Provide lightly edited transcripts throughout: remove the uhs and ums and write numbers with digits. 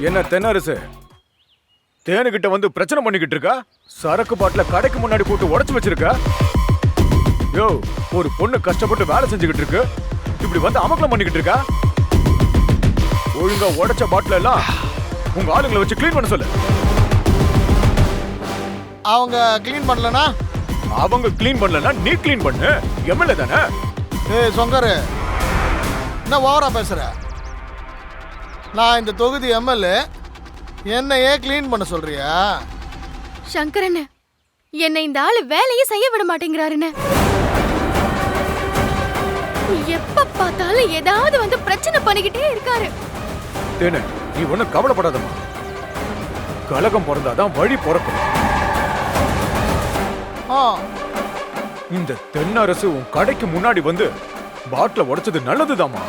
என்ன தென்னரசு, தேனுகிட்ட வந்து பிரச்சனை பண்ணிக்கிட்டு இருக்கா? சரக்கு பாட்டில கடைக்கு முன்னாடி போட்டு உடைச்சு வச்சிருக்க. யோ, ஒரு பொண்ணு கஷ்டப்பட்டு வேலை செஞ்சுக்கிட்டு இருக்கு, இப்படி வந்து அமக்கலம் பண்ணிக்கிட்டு இருக்கா? ஒழுங்கா உடைச்ச பாட்டில எல்லாம் உங்க ஆளுங்களை வச்சு கிளீன் பண்ண சொல்லு. அவங்க கிளீன் பண்ணலனா? அவங்க கிளீன் பண்ணலனா நீ கிளீன் பண்ணு. எம்எல்ஏ தானே? ஏய் சொங்கரு, என்ன ஓவரா பேசுற? நான் இந்த தொகுதி எம்எல்ஏ, என்னையே கிளீன் பண்ண சொல்றியா? சங்கரன், என்னை இந்த ஆளு வேலையே செய்ய விட மாட்டேங்கிறாருன்னு. எப்ப பார்த்தாலும் ஏதாவது வந்து பிரச்சனை பண்ணிக்கிட்டே இருக்காரு. தேனே, நீ ஒன்னும் கவலைப்படாதம்மா. கலகம் பிறந்தாதான் வழி பிறக்கும். இந்த தென்னரசு உன் கடைக்கு முன்னாடி வந்து பாட்டில உடைச்சது நல்லதுதாம்மா.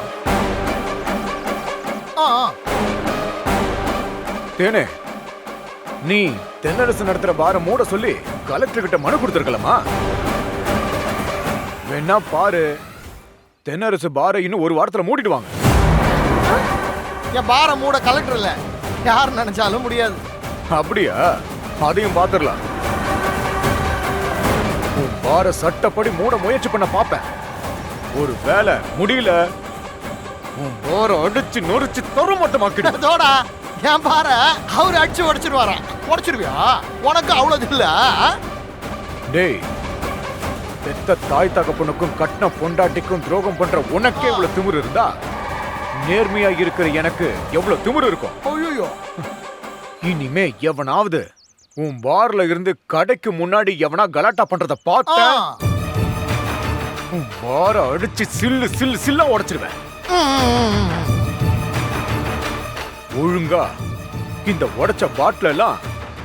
தேனே, நீ தென்னரசு நடத்துற பார மூட சொல்லி கலெக்டர் கிட்ட மனு கொடுத்திருக்கலாமா? வேணா பாரு, தென்னரசு பார இன்னும் ஒரு வாரத்துல மூடிடுவாங்க. என் பார மூட கலெக்டர் இல்ல, யார் நினைச்சாலும் முடியாது. அப்படியா? அதையும் பாத்துடலாம். உன் பார சட்டப்படி மூட முயற்சி பண்ண பாப்பேன். ஒரு வேலை முடியல, உன் பார அடிச்சு நொறுச்சு தரமாட்டமாக்கிடு. தோடா, என் பார அவரு அடிச்சு உடைச்சிருவாராம். உடைச்சிருவியா? உனக்கு அவ்வளவு இல்ல? டேய், பெத்த தாய் தகப்பனுக்கும் கட்டின பொண்டாட்டிக்கும் துரோகம் பண்ற உனக்கே இவ்வளவு திமிரு இருந்தா, நேர்மையா இருக்கிற எனக்கு எவ்வளவு திமிரு இருக்கும்? ஐயோ, இனிமே எவனாவது உன் பார்ல இருந்து கடைக்கு முன்னாடி எவனா கலாட்டா பண்றத பார்த்த உன் பார அடிச்சு சில்லு சில்லு சில்லா உடைச்சிருவேன். ஒழுங்கா இந்த உடைச்ச பாட்டில எல்லாம்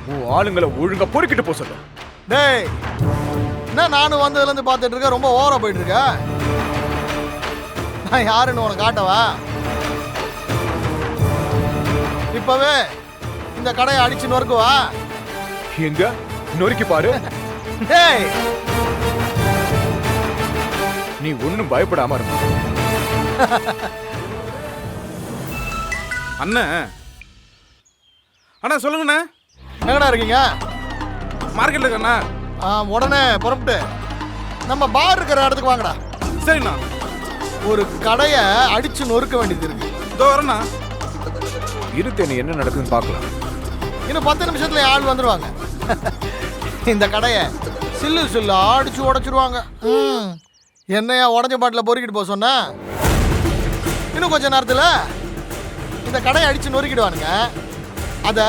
உன் ஆளுங்களை ஒழுங்கா பொறுக்கிட்டு போ சொல்லு. டேய், என்ன நானும் வந்ததுல இருந்து பார்த்துட்டு இருக்க, ரொம்ப ஓவரா போயிட்டு இருக்க. நான் யாருன்னு உனக்கு காட்டவா? இப்பவே இந்த கடையை அடிச்சு நொறுக்குவா. எங்க நொறுக்கி பாரு. டேய், நீ ஒண்ணும் பயப்படாம இருமா. அண்ணா, அண்ணா சொல்லுங்கண்ணா. எங்கடா இருக்கீங்க? மார்க்கெட்ல இருக்கண்ணா. உடனே புறப்பட்டு நம்ம பார் இருக்கிற இடத்துக்கு வாங்கடா. சரிண்ணா. ஒரு கடையை அடிச்சு நொறுக்க வேண்டியது இருக்கு. இதோ வரேண்ணா. இருத்தேனே, என்ன நடக்குதுன்னு பார்க்கலாம். இன்னும் 10 நிமிஷத்துல ஆள் வந்துருவாங்க. இந்த கடையை சில்லு சில்லு அடிச்சு உடைச்சிருவாங்க. என்னையா உடஞ்ச பாட்டில பொறுக்கிட்டு போக சொன்ன? இன்னும் கொஞ்ச நேரத்துல இந்த கடையை அடிச்சு நொறுக்கிடுவானுங்க. அத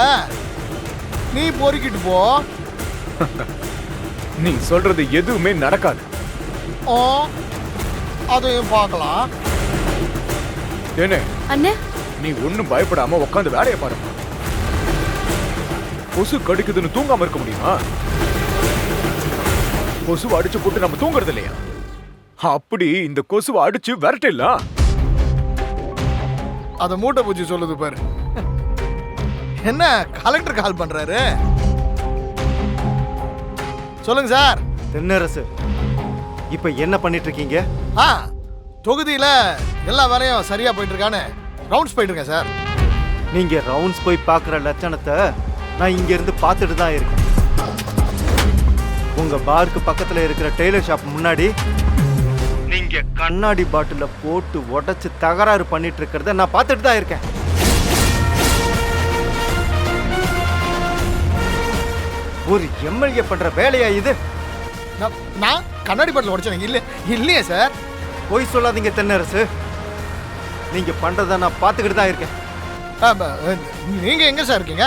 நீ பொறுக்கிட்டு போ. நீ சொல்றது எதுவுமே நடக்காது. அதையும் பார்க்கலாம். ஏனே அண்ணே, நீ ஒண்ணும் பயப்படாம உட்காந்து வேலையை பாருமா. கொசு கடிக்குதுன்னு தூங்காம இருக்க முடியுமா? கொசுவை அடிச்சு போட்டு நம்ம தூங்குறது இல்லையா? அப்படி இந்த கொசுவை அடிச்சு விரட்டிடலாம். அத மூட்டை பூச்சி சொல்லுது பாரு. என்ன கலெக்டர் கால் பண்றாரு? சொல்லுங்க சார். தென்னரசு, இப்ப என்ன பண்ணிட்டு இருக்கீங்க? தொகுதியில எல்லா வேலையும் சரியா போயிட்டு இருக்கானு ரவுண்ட்ஸ் போயிட்டு இருக்கேன் சார். நீங்க ரவுண்ட்ஸ் போய் பார்க்குற லட்சணத்தை நான் இங்க இருந்து பார்த்துட்டு தான் இருக்கேன். உங்க பாருக்கு பக்கத்துல இருக்கிற டெய்லர் ஷாப் முன்னாடி நீங்க கண்ணாடி பாட்டில போட்டு உடைச்சு தகராறு பண்ணிட்டு இருக்கிறத நான் பார்த்துட்டு தான் இருக்கேன். ஒரு எம்எல்ஏ பண்ற வேலையா இது? நான் கண்ணாடி பாட்டில் உடைச்சேன் இல்ல? இல்லையே சார். போய் சொல்லாதீங்க தென்னரசு. நீங்க பண்றத நான் பார்த்துக்கிட்டு தான் இருக்கேன். நீங்க எங்க சார் இருக்கீங்க?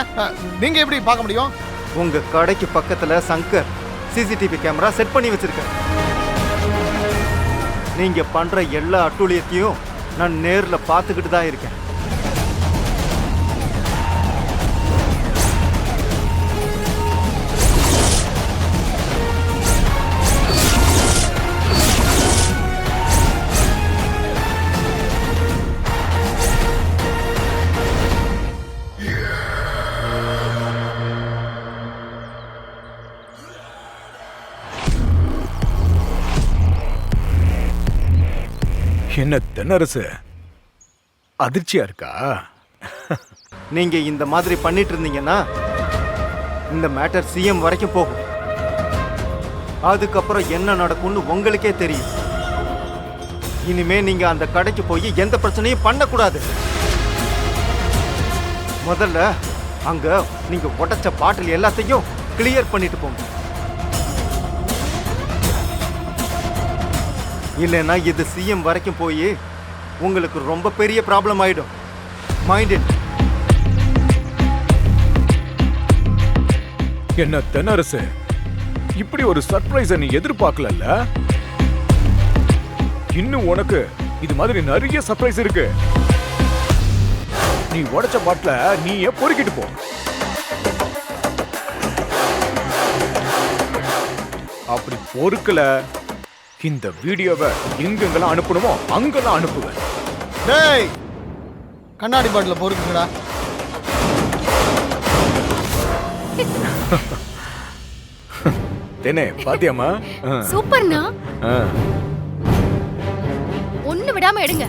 நீங்க எப்படி பார்க்க முடியும்? உங்க கடைக்கு பக்கத்துல சங்கர் சிசிடிவி கேமரா செட் பண்ணி வச்சிருக்கேன். நீங்க பண்ற எல்லா அட்டூழியத்தையும் நான் நேர்ல பார்த்துக்கிட்டு தான் இருக்கேன். என்ன தென்னரசு, அதிர்ச்சியா இருக்கா? நீங்க இந்த மாதிரி பண்ணிட்டு இருந்தீங்கன்னா இந்த மேட்டர் சிஎம் வரைக்கும் போகும். அதுக்கப்புறம் என்ன நடக்கும்னு உங்களுக்கே தெரியும். இனிமே நீங்க அந்த கடைக்கு போய் எந்த பிரச்சனையும் பண்ணக்கூடாது. முதல்ல அங்க நீங்க உடைச்ச பாட்டில் எல்லாத்தையும் கிளியர் பண்ணிட்டு போங்க. இல்லைன்னா இது சிஎம் வரைக்கும் போய் உங்களுக்கு ரொம்ப பெரிய ப்ராப்ளம் ஆயிடும். Mind it. என்ன தென்னரசு, இப்படி ஒரு சர்ப்ரைஸை நீ எதிர்பார்க்கலல்ல? இன்னும் உனக்கு இது மாதிரி நிறைய சர்ப்ரைஸ் இருக்கு. நீ உடைச்ச பாட்டில நீயே பொறுக்கிட்டு போ. அப்படி பொறுக்கல, இந்த வீடியோவை எங்கெங்கெல்லாம் அனுப்பணுமோ அங்கெல்லாம் அனுப்புவேன். டேய், கண்ணாடி பாட்டில் பொறுக்குங்கடா. தெனே பாத்தியாமா? சூப்பர்ண்ணா. ஒண்ணு விடாம எடுங்க.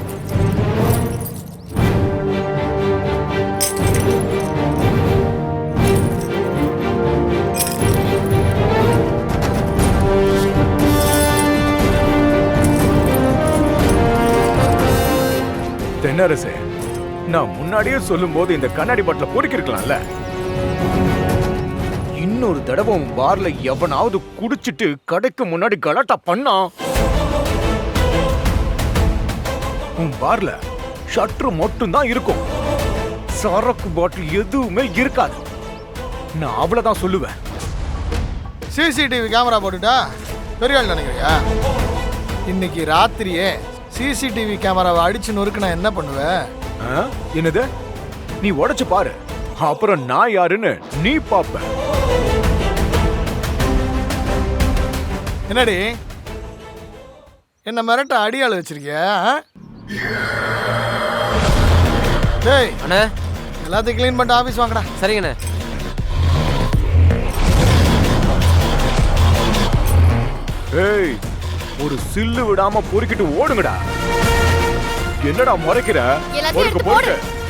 தென்னரசே, நான் முன்னாடியே சொல்லும் போது இந்த கண்ணாடி பாட்டில பொறுக்கி இருக்கலாம்ல. இன்னொரு தடவை உன் பார்ல எவனாவது குடிச்சிட்டு கடைக்கு முன்னாடி கலாட்டா பண்ணா, உன் பார்ல ஷட்டர் மட்டும் தான் இருக்கும், சரக்கு பாட்டில் எதுவுமே இருக்காது. நான் அவ்வளவுதான் சொல்லுவேன். சிசிடிவி கேமரா போட்டுட்டா பெரிய ஆள் நினைக்கிறியா? இன்னைக்கு ராத்திரியே சிசிடிவி கேமராவை அடிச்சு நொறுக்கு நான் என்ன பண்ணுவேன்? என்னது? நீ உடைச்சு பாரு, அப்புறம் நான் யாருன்னு நீ பாப்ப. என்னடி என்ன மிரட்ட அடியாள் வச்சிருக்கிய? டேய் அண்ணே, எல்லாத்தையும் க்ளீன் பண்ணிட்டு ஆபீஸ் வாங்கடா. சரிங்கண்ணே. ஏய், ஒரு சில்லு விடாம பொறுக்கிட்டு ஓடுங்கடா. என்னடா முறைக்கிற? எல்லாத்தையும் எடுத்து பொறுக்க போடு. பொறுக்க